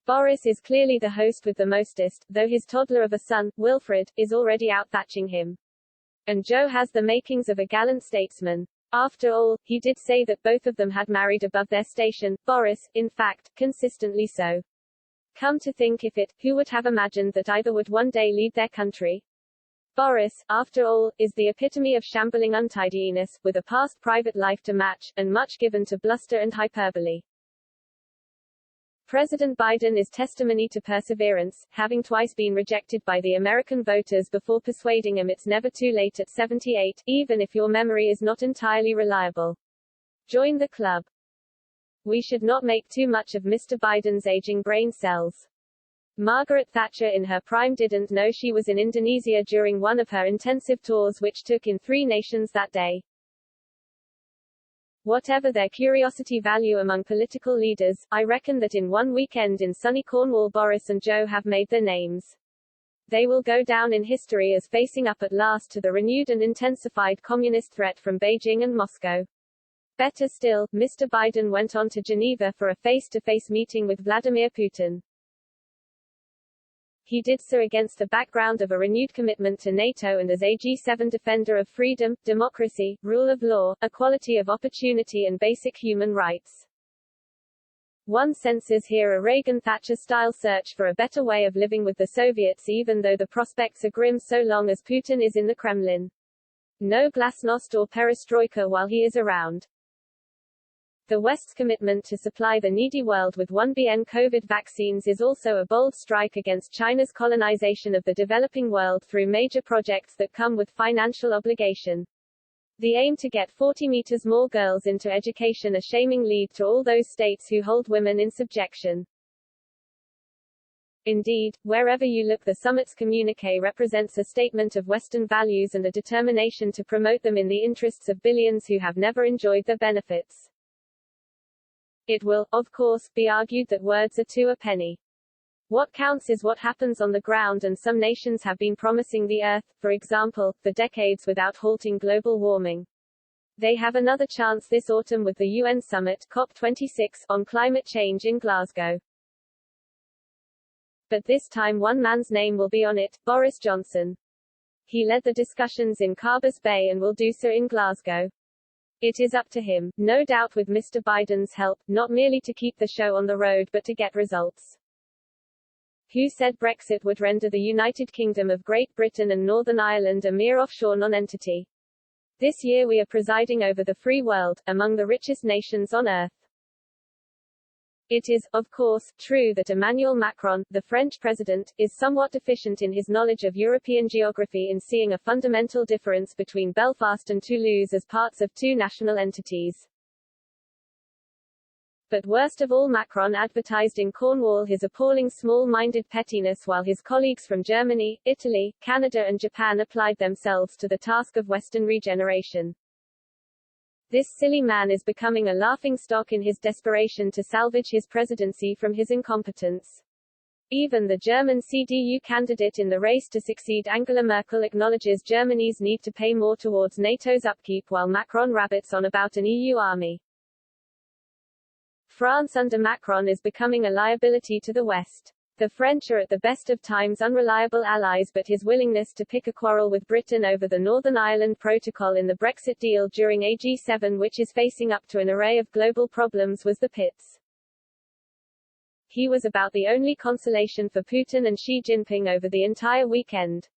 Boris is clearly the host with the mostest, though his toddler of a son, Wilfred, is already out-thatching him. And Joe has the makings of a gallant statesman. After all, he did say that both of them had married above their station, Boris, in fact, consistently so. Come to think of it, who would have imagined that either would one day lead their country? Boris, after all, is the epitome of shambling untidiness, with a past private life to match, and much given to bluster and hyperbole. President Biden is testimony to perseverance, having twice been rejected by the American voters before persuading him it's never too late at 78, even if your memory is not entirely reliable. Join the club. We should not make too much of Mr. Biden's aging brain cells. Margaret Thatcher in her prime didn't know she was in Indonesia during one of her intensive tours which took in 3 nations that day. Whatever their curiosity value among political leaders, I reckon that in one weekend in sunny Cornwall Boris and Joe have made their names. They will go down in history as facing up at last to the renewed and intensified communist threat from Beijing and Moscow. Better still, Mr. Biden went on to Geneva for a face-to-face meeting with Vladimir Putin. He did so against the background of a renewed commitment to NATO and as a G7 defender of freedom, democracy, rule of law, equality of opportunity and basic human rights. One senses here a Reagan-Thatcher-style search for a better way of living with the Soviets even though the prospects are grim so long as Putin is in the Kremlin. No glasnost or perestroika while he is around. The West's commitment to supply the needy world with 1 billion COVID vaccines is also a bold strike against China's colonization of the developing world through major projects that come with financial obligation. The aim to get 40 meters more girls into education a shaming lead to all those states who hold women in subjection. Indeed, wherever you look the summit's communiqué represents a statement of Western values and a determination to promote them in the interests of billions who have never enjoyed their benefits. It will, of course, be argued that words are to a penny. What counts is what happens on the ground and some nations have been promising the Earth, for example, for decades without halting global warming. They have another chance this autumn with the UN summit, COP26, on climate change in Glasgow. But this time one man's name will be on it, Boris Johnson. He led the discussions in Carbis Bay and will do so in Glasgow. It is up to him, no doubt with Mr. Biden's help, not merely to keep the show on the road but to get results. Who said Brexit would render the United Kingdom of Great Britain and Northern Ireland a mere offshore non-entity? This year we are presiding over the free world, among the richest nations on earth. It is, of course, true that Emmanuel Macron, the French president, is somewhat deficient in his knowledge of European geography in seeing a fundamental difference between Belfast and Toulouse as parts of 2 national entities. But worst of all, Macron advertised in Cornwall his appalling small-minded pettiness while his colleagues from Germany, Italy, Canada and Japan applied themselves to the task of Western regeneration. This silly man is becoming a laughingstock in his desperation to salvage his presidency from his incompetence. Even the German CDU candidate in the race to succeed Angela Merkel acknowledges Germany's need to pay more towards NATO's upkeep while Macron rabbits on about an EU army. France under Macron is becoming a liability to the West. The French are at the best of times unreliable allies but his willingness to pick a quarrel with Britain over the Northern Ireland Protocol in the Brexit deal during a G7 which is facing up to an array of global problems was the pits. He was about the only consolation for Putin and Xi Jinping over the entire weekend.